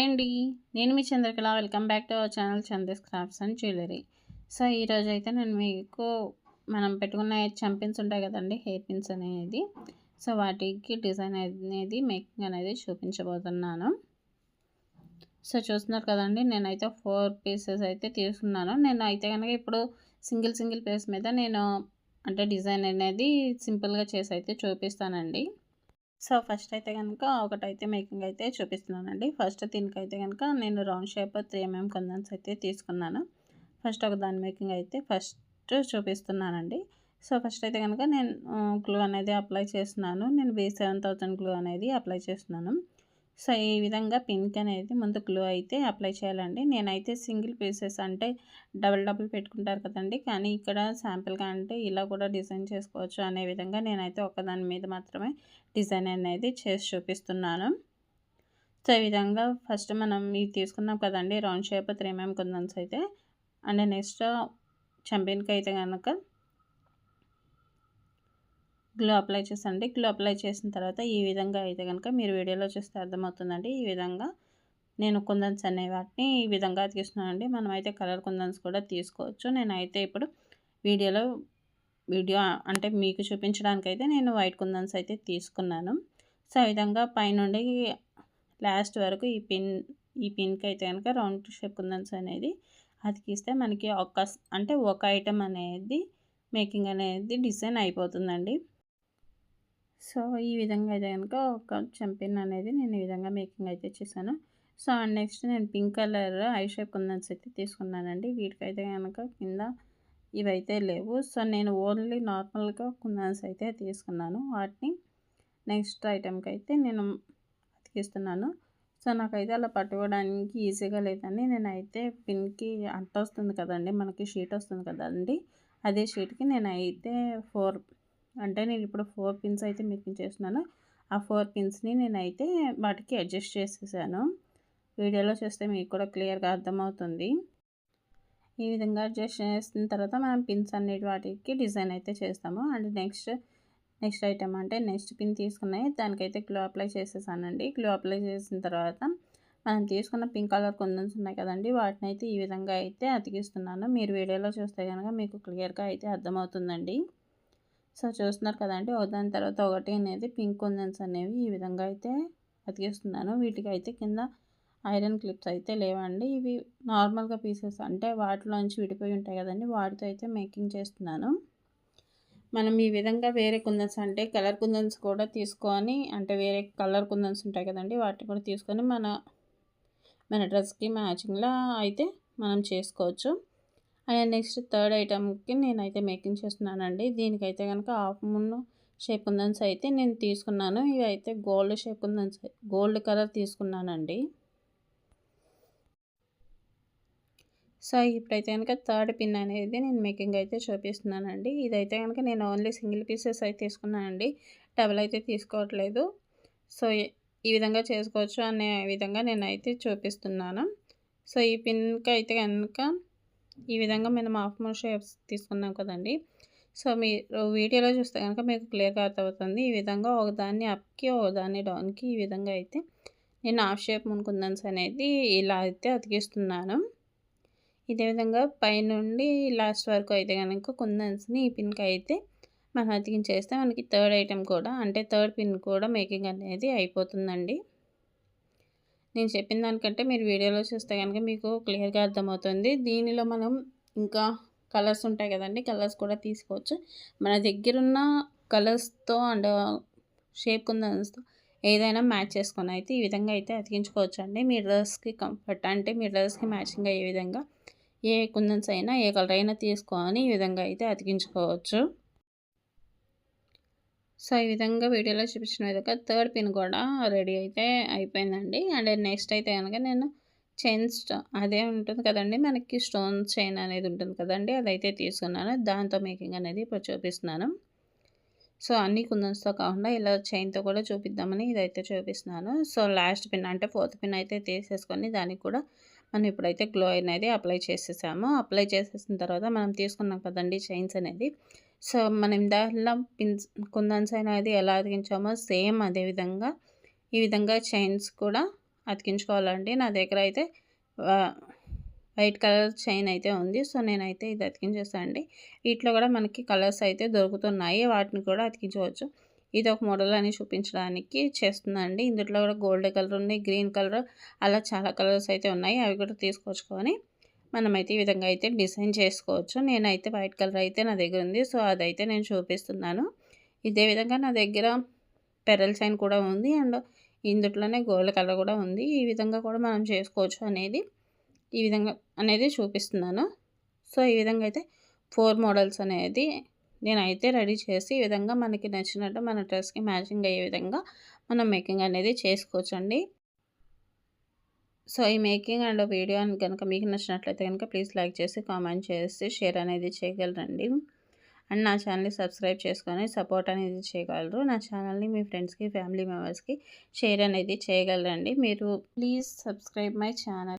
అండి నేను మీ Chandrakala welcome back to our channel Chandra's crafts and jewellery. So ఈరోజు అయితే నేను మీకు మనం పెట్టుకున్న చంపిన్స్ ఉంటాయి కదండి, హెయిర్ పిన్స్ అనేది. సో వాటికి డిజైన్ అనేది మేకింగ్ అనేది చూపించబోతున్నాను. సో చూస్తున్నారు కదండి, నేనైతే 4 పీసెస్ అయితే తీసుకున్నాను. నేను అయితే కనుక ఇప్పుడు సింగిల్ పీస్ మీద నేను అంటే డిజైన్ అనేది సింపుల్గా చేసి అయితే చూపిస్తానండి. సో ఫస్ట్ అయితే కనుక ఒకటైతే మేకింగ్ అయితే చూపిస్తున్నానండి. ఫస్ట్ దీనికైతే కనుక నేను రౌండ్ షేప్ 3mm కుందన్స్ అయితే తీసుకున్నాను. ఫస్ట్ ఒక దాని మేకింగ్ అయితే ఫస్ట్ చూపిస్తున్నానండి. సో ఫస్ట్ అయితే కనుక నేను గ్లూ అనేది అప్లై చేస్తున్నాను. నేను B7000 గ్లూ అనేది అప్లై చేస్తున్నాను. సో ఈ విధంగా పింక్ అనేది ముందు గ్లూ అయితే అప్లై చేయాలండి. నేనైతే సింగిల్ పీసెస్ అంటే డబుల్ పెట్టుకుంటారు కదండి, కానీ ఇక్కడ శాంపిల్గా అంటే ఇలా కూడా డిజైన్ చేసుకోవచ్చు అనే విధంగా నేనైతే ఒకదాని మీద మాత్రమే డిజైన్ అనేది చేసి చూపిస్తున్నాను. సో ఈ విధంగా ఫస్ట్ మనం ఇది తీసుకున్నాం కదండి, రౌండ్ షేప్ 3mm కుందన్స్ అయితే. అండ్ నెక్స్ట్ చంపిన్కి అయితే కనుక గ్లూ అప్లై చేసండి. గ్లూ అప్లై చేసిన తర్వాత ఈ విధంగా అయితే కనుక మీరు వీడియోలో చూస్తే అర్థమవుతుందండి. ఈ విధంగా నేను కుందన్స్ అనే వాటిని ఈ విధంగా తీసుకున్నానండి. మనమైతే కలర్ కుందన్స్ కూడా తీసుకోవచ్చు. నేనైతే ఇప్పుడు వీడియో అంటే మీకు చూపించడానికైతే నేను వైట్ కుందన్స్ అయితే తీసుకున్నాను. సో ఈ విధంగా పైనుండి లాస్ట్ వరకు ఈ పిన్కి అయితే కనుక రౌండ్ షేప్ కుందన్స్ అనేది అతికిస్తే మనకి ఒక ఐటమ్ అనేది మేకింగ్ అనేది డిజైన్ అయిపోతుందండి. సో ఈ విధంగా అయితే కనుక ఒక చంపిన్ అనేది నేను ఈ విధంగా మేకింగ్ అయితే చేశాను. సో అండ్ నెక్స్ట్ నేను పింక్ కలర్ ఐ షేప్ కుందన్స్ అయితే తీసుకున్నానండి. వీటికైతే కనుక కింద ఇవైతే లేవు. సో నేను ఓన్లీ నార్మల్గా కుందన్స్ అయితే తీసుకున్నాను. వాటిని నెక్స్ట్ ఐటెంకి అయితే నేను అతికిస్తున్నాను. సో నాకైతే అలా పట్టుకోవడానికి ఈజీగా లేదని నేనైతే పిన్కి అట్ట వస్తుంది కదండి, మనకి షీట్ వస్తుంది కదండి, అదే షీట్కి నేనైతే నేను ఇప్పుడు 4 పిన్స్ అయితే మేకింగ్ చేస్తున్నాను. ఆ 4 పిన్స్ని నేనైతే వాటికి అడ్జస్ట్ చేసేసాను. వీడియోలో చూస్తే మీకు కూడా క్లియర్గా అర్థమవుతుంది. ఈ విధంగా అడ్జస్ట్ చేసిన తర్వాత మనం పిన్స్ అన్నిటి వాటికి డిజైన్ అయితే చేస్తాము. అండ్ నెక్స్ట్ ఐటమ్ అంటే నెక్స్ట్ పిన్ తీసుకున్నాయి దానికైతే గ్లూ అప్లై చేసేసానండి. గ్లూ అప్లై చేసిన తర్వాత మనం తీసుకున్న పింక్ కలర్ కుందన్స్ ఉన్నాయి కదండి, వాటిని అయితే ఈ విధంగా అయితే అతికిస్తున్నాను. మీరు వీడియోలో చూస్తే కనుక మీకు క్లియర్గా అయితే అర్థమవుతుందండి. సో చూస్తున్నారు కదండి, ఒకదాని తర్వాత ఒకటి అనేది పింక్ కుందన్స్ అనేవి ఈ విధంగా అయితే అతికిస్తున్నాను. వీటికి అయితే కింద ఐరన్ క్లిప్స్ అయితే లేవండి. ఇవి నార్మల్గా పీసెస్ అంటే వాటిలోంచి విడిపోయి ఉంటాయి కదండి, వాటితో అయితే మేకింగ్ చేస్తున్నాను. మనం ఈ విధంగా వేరే కుందన్స్ అంటే కలర్ కుందన్స్ కూడా తీసుకొని, అంటే వేరే కలర్ కుందన్స్ ఉంటాయి కదండి, వాటిని కూడా తీసుకొని మన డ్రెస్కి మ్యాచింగ్లా అయితే మనం చేసుకోవచ్చు. అండ్ నెక్స్ట్ థర్డ్ ఐటమ్కి నేనైతే మేకింగ్ చేస్తున్నానండి. దీనికైతే కనుక హాఫ్ మూన్ షేప్ కుందన్స్ అయితే నేను తీసుకున్నాను. ఇవి అయితే గోల్డ్ షేప్ కుందన్స్, గోల్డ్ కలర్ తీసుకున్నానండి. సో ఇప్పుడైతే కనుక థర్డ్ పిన్ అనేది నేను మేకింగ్ అయితే చూపిస్తున్నానండి. ఇదైతే కనుక నేను ఓన్లీ సింగిల్ పీసెస్ అయితే తీసుకున్నానండి, డబుల్ అయితే తీసుకోవట్లేదు. సో ఈ విధంగా చేసుకోవచ్చు అనే విధంగా నేనైతే చూపిస్తున్నాను. సో ఈ పిన్కి అయితే కనుక ఈ విధంగా మనం హాఫ్ మూన్ షేప్స్ తీసుకున్నాం కదండి. సో మీరు వీడియోలో చూస్తే కనుక మీకు క్లియర్గా అర్థమవుతుంది. ఈ విధంగా ఒకదాన్ని అప్కి ఒకదాన్ని డౌన్కి ఈ విధంగా అయితే నేను హాఫ్ షేప్ మూన్ కుందన్స్ అనేది ఇలా అయితే అతికిస్తున్నాను. ఇదే విధంగా పైనుండి లాస్ట్ వరకు అయితే కనుక కుందన్స్ని ఈ పిన్కి అయితే మనం అతికించేస్తే మనకి థర్డ్ ఐటెం కూడా అంటే థర్డ్ పిన్ కూడా మేకింగ్ అనేది అయిపోతుందండి. నేను చెప్పిన దానికంటే మీరు వీడియోలో చూస్తే కనుక మీకు క్లియర్గా అర్థమవుతుంది. దీనిలో మనం ఇంకా కలర్స్ ఉంటాయి కదండి, కలర్స్ కూడా తీసుకోవచ్చు. మన దగ్గరున్న కలర్స్తో అండ్ షేప్ కుందన్స్తో ఏదైనా మ్యాచ్ చేసుకొని అయితే ఈ విధంగా అయితే అతికించుకోవచ్చు అండి. మీ డ్రెస్కి కంఫర్ట్ అంటే మీ డ్రెస్కి మ్యాచింగ్ అయ్యే విధంగా ఏ కుందన్స్ అయినా ఏ కలర్ అయినా తీసుకొని ఈ విధంగా అయితే అతికించుకోవచ్చు. సో ఈ విధంగా వీడియోలో చూపించిన విధంగా థర్డ్ పిన్ కూడా రెడీ అయితే అయిపోయిందండి. అండ్ నెక్స్ట్ అయితే కనుక నేను చైన్ అదే ఉంటుంది కదండి, మనకి స్టోన్ చైన్ అనేది ఉంటుంది కదండి, అదైతే తీసుకున్నాను. దాంతో మేకింగ్ అనేది ఇప్పుడు చూపిస్తున్నాను. సో అన్ని కుందన్స్తో కాకుండా ఇలా చైన్తో కూడా చూపిద్దామని ఇదైతే చూపిస్తున్నాను. సో లాస్ట్ పిన్ అంటే 4th పిన్ అయితే తీసేసుకొని దానికి కూడా మనం ఇప్పుడైతే గ్లో అనేది అప్లై చేసేసాము. అప్లై చేసేసిన తర్వాత మనం తీసుకున్నాం కదండి చైన్స్ అనేది, సో మనం దానిలో పిన్స్ కుందన్స్ అనేది ఎలా అతికించామో సేమ్ అదే విధంగా ఈ విధంగా చైన్స్ కూడా అతికించుకోవాలండి. నా దగ్గర అయితే వైట్ కలర్ చైన్ అయితే ఉంది. సో నేనైతే ఇది అతికించేస్తాను అండి. వీటిలో కూడా మనకి కలర్స్ అయితే దొరుకుతున్నాయి, వాటిని కూడా అతికించవచ్చు. ఇది ఒక మోడల్ అని చూపించడానికి చేస్తుందండి. ఇందులో కూడా గోల్డ్ కలర్ ఉంది, గ్రీన్ కలర్, అలా చాలా కలర్స్ అయితే ఉన్నాయి. అవి కూడా తీసుకొచ్చుకొని మనమైతే ఈ విధంగా అయితే డిజైన్ చేసుకోవచ్చు. నేనైతే వైట్ కలర్ అయితే నా దగ్గర ఉంది, సో అదైతే నేను చూపిస్తున్నాను. ఇదే విధంగా నా దగ్గర పెరల్ చైన్ కూడా ఉంది, అండ్ ఇందులోనే గోల్డ్ కలర్ కూడా ఉంది. ఈ విధంగా కూడా మనం చేసుకోవచ్చు అనేది ఈ విధంగా అనేది చూపిస్తున్నాను. సో ఈ విధంగా అయితే 4 మోడల్స్ అనేది నేనైతే రెడీ చేసి ఈ విధంగా మనకి నచ్చినట్టు మన డ్రెస్కి మ్యాచింగ్ అయ్యే విధంగా మనం మేకింగ్ అనేది చేసుకోవచ్చండి. సో ఈ మేకింగ్ అండ్ వీడియో కనుక మీకు నచ్చినట్లయితే కనుక ప్లీజ్ లైక్ చేసి, కామెంట్ చేసి, షేర్ అనేది చేయగలరండి. అండ్ నా ఛానల్ని సబ్స్క్రైబ్ చేసుకొని సపోర్ట్ అనేది చేయగలరు. నా ఛానల్ని మీ ఫ్రెండ్స్కి, ఫ్యామిలీ మెంబర్స్కి షేర్ అనేది చేయగలరండి. మీరు ప్లీజ్ సబ్స్క్రైబ్ మై ఛానల్.